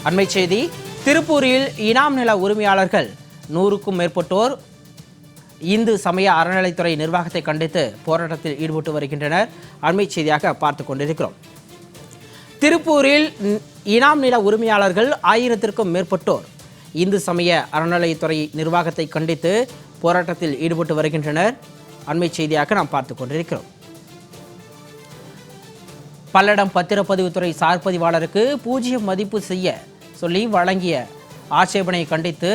அண்மை செய்தி. திருப்பூரில் இனாம் நில உரிமையாளர்கள் 100க்கும் மேற்பட்டோர் இந்து சமய அறநிலைத்துறை நிர்வாகத்தை கண்டித்து போராட்டத்தில் ஈடுபட்டு வருகின்றனர். அண்மை செய்தியாக பார்த்து கொண்டிருக்கிறோம். திருப்பூரில் இனாம் நில உரிமையாளர்கள் 1000க்கும் மேற்பட்டோர் இந்து சமய அறநிலைத்துறை நிர்வாகத்தை கண்டித்து போராட்டத்தில் ஈடுபட்டு வருகின்றனர். அண்மை செய்தியாக நாம் பார்த்து கொண்டிருக்கிறோம். பல்லடம் பத்திரப்பதிவுத்துறை சார் பதிவாளருக்கு 0 மதிப்பு செய்ய சொல்லி வழங்கிய ஆட்சேபனை கண்டித்து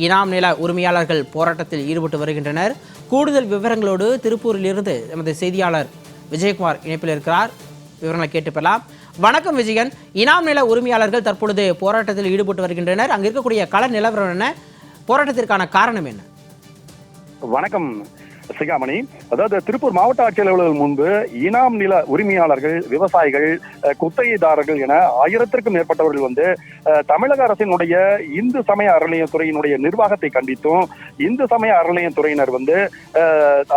இனாம் நில உரிமையாளர்கள் போராட்டத்தில் ஈடுபட்டு வருகின்றனர். கூடுதல் விவரங்களோடு திருப்பூரிலிருந்து நமது செய்தியாளர் விஜயகுமார் இணைப்பில் இருக்கிறார். விவரங்களை கேட்டு பெறலாம். வணக்கம் விஜயன். இனாம் நில உரிமையாளர்கள் தற்பொழுது போராட்டத்தில் ஈடுபட்டு வருகின்றனர். அங்கு இருக்கக்கூடிய கள நிலவரம் என்ன? போராட்டத்திற்கான காரணம் என்ன? வணக்கம் சிகாமணி. அதாவது திருப்பூர் மாவட்ட ஆட்சியர் அலுவலகம் முன்பு இனாம் நில உரிமையாளர்கள், விவசாயிகள், குத்தகைதாரர்கள் என 1000க்கும் மேற்பட்டவர்கள் தமிழக அரசினுடைய இந்து சமய அறநிலையத்துறையினுடைய நிர்வாகத்தை கண்டித்தும், இந்து சமய அறநிலையத்துறையினர்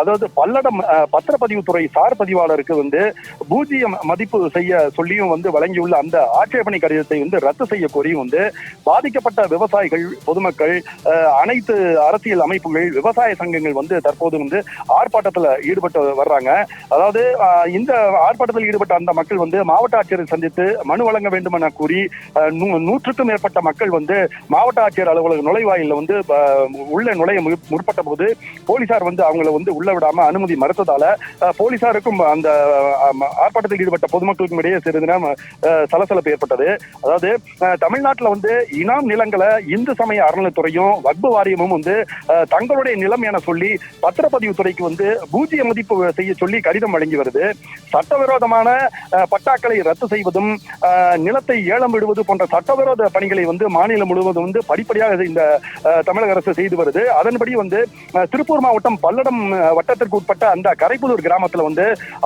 அதாவது பல்லடம் பத்திரப்பதிவுத்துறை சார் பதிவாளருக்கு 0 மதிப்பு செய்ய சொல்லியும் வழங்கியுள்ள அந்த ஆட்சேபனை கடிதத்தை ரத்து செய்ய கோரியும் பாதிக்கப்பட்ட விவசாயிகள், பொதுமக்கள், அனைத்து அரசியல் அமைப்புகள், விவசாய சங்கங்கள் தற்போது ஆர்ப்பாட்டத்தில் ஈடுபட்டு வர்றாங்க. அதாவது இந்த ஆர்ப்பாட்டத்தில் ஈடுபட்ட அந்த மக்கள் மாவட்ட ஆட்சியரை சந்தித்து மனு வழங்க வேண்டும் என கூறி 100க்கும் மேற்பட்ட மக்கள் மாவட்ட ஆட்சியர் அலுவலக நுழைவாயில் உள்ள நுழைய முற்பட்ட போது போலீசார் அவங்களை உள்ள விடாம அனுமதி மறுத்ததால போலீசாருக்கும் அந்த ஆர்ப்பாட்டத்தில் ஈடுபட்ட பொதுமக்களுக்கும் இடையே சிறிது நேரம் சலசலப்பு ஏற்பட்டது. அதாவது தமிழ்நாட்டில் இனாம் நிலங்களை இந்து சமய அறநிலையத்துறையும் வக்பு வாரியமும் தங்களுடைய நிலம் என சொல்லி பத்திரப்பதிவுத்துறைக்கு 0 மதிப்பு செய்ய சொல்லி கடிதம் வழங்கி வருது. சட்டவிரோதமான பட்டாக்களை ரத்து செய்வதும், நிலத்தை ஏலம் விடுவது போன்ற சட்டவிரோத பணிகளை மாநிலம் முழுவதும் படிப்படியாக இந்த தமிழக அரசு செய்து வருது. அதன்படி திருப்பூர் மாவட்டம் பல்லடம் வட்டத்திற்கு உட்பட்ட அந்த கரைப்புதூர் கிராமத்தில்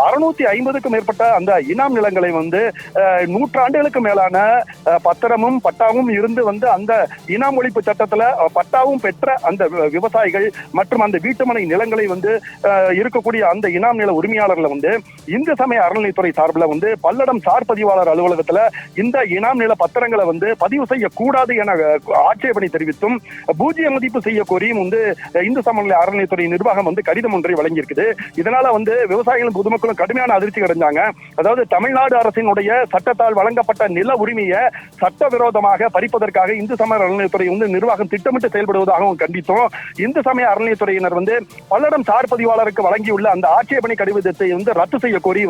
650க்கும் மேற்பட்ட அந்த இனாம் நிலங்களை 100 ஆண்டுகளுக்கு மேலான பத்திரமும் பட்டாவும் இருந்து அந்த இனாம் ஒழிப்பு சட்டத்துல பட்டாவும் பெற்ற அந்த விவசாயிகள் மற்றும் அந்த வீட்டுமனை நிலங்களை இருக்கக்கூடிய அந்த இனாம் நில உரிமையாளர்களை இந்து சமய அறநிலையத்துறை சார்பில் பல்லடம் சார் பதிவாளர் அலுவலகத்துல இந்த இனாம் நில பத்திரங்களை பதிவு செய்யக்கூடாது என ஆட்சேபனை தெரிவித்தும் 0 மதிப்பு செய்ய கோரியும் இந்து சமய அறநிலையத்துறை நிர்வாகம் கடிதம் ஒன்றை வழங்கியிருக்குது. இதனால விவசாயிகளும் பொதுமக்களும் கடுமையான அதிர்ச்சி அடைஞ்சாங்க. அதாவது தமிழ்நாடு அரசினுடைய சட்டத்தால் வழங்கப்பட்ட நில உரிமையை சட்டவிரோதமாக பறிப்பதற்காக இந்து சமய அறநிலையத்துறை நிர்வாகம் திட்டமிட்டு செயல்படுவதாகவும் கண்டித்தோம். இந்து சமய அறநிலையத்துறையினர் பல்லடம் சார் பதிவாளருக்கு வழங்கியுள்ள அந்த ஆட்சேபனை கடிதத்தை ரத்து செய்ய கோரி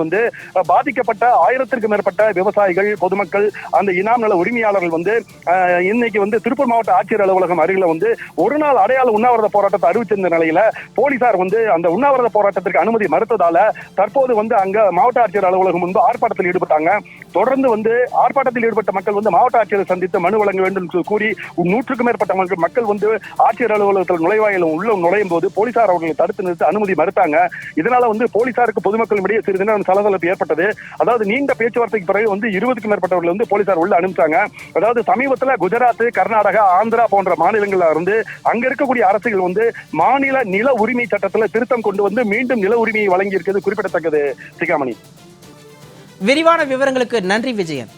பாதிக்கப்பட்ட 1000க்கும் மேற்பட்ட விவசாயிகள், பொதுமக்கள், அந்த இனாம் நில உரிமையாளர்கள் இன்னைக்கு திருப்பூர் மாவட்ட ஆட்சியர் அலுவலகம் அருகில் ஒரு நாள் அடையாள உண்ணாவிரத போராட்டத்தை அறிவிச்சிருந்த நிலையில போலீசார் அந்த உண்ணாவிரத போராட்டத்திற்கு அனுமதி மறுத்ததால தற்போது அங்க மாவட்ட ஆட்சியர் அலுவலகம் முன்பு ஆர்ப்பாட்டத்தில் ஈடுபட்டாங்க. தொடர்ந்து ஆர்ப்பாட்டத்தில் ஈடுபட்ட மக்கள் மாவட்ட ஆட்சியரை சந்தித்து மனு வழங்க வேண்டும் கூறி 100க்கும் மேற்பட்ட மக்கள் ஆட்சியர் அலுவலகத்தில் நுழைவாயில் உள்ள நுழையும் போது போலீசார் அவர்களை தடுத்து நிறுத்த அனுமதி மறுத்தாங்க. இதனால போலீசாருக்கு பொதுமக்கள் இடையே சிறிது நேரம் சலசலப்பு ஏற்பட்டது. அதாவது நீண்ட பேச்சுவார்த்தைக்கு பிறகு 20க்கும் மேற்பட்டவர்கள் போலீசார் உள்ள அனுப்பிச்சாங்க. அதாவது சமீபத்தில் குஜராத், கர்நாடகா, ஆந்திரா போன்ற மாநிலங்கள்ல இருந்து அங்க இருக்கக்கூடிய அரசுகள் மாநில நில உரிமை சட்டத்தில் திருத்தம் கொண்டு மீண்டும் நில உரிமையை வழங்கி இருக்கிறது குறிப்பிடத்தக்கது. சிகாமணி. விரிவான விவரங்களுக்கு நன்றி விஜயன்.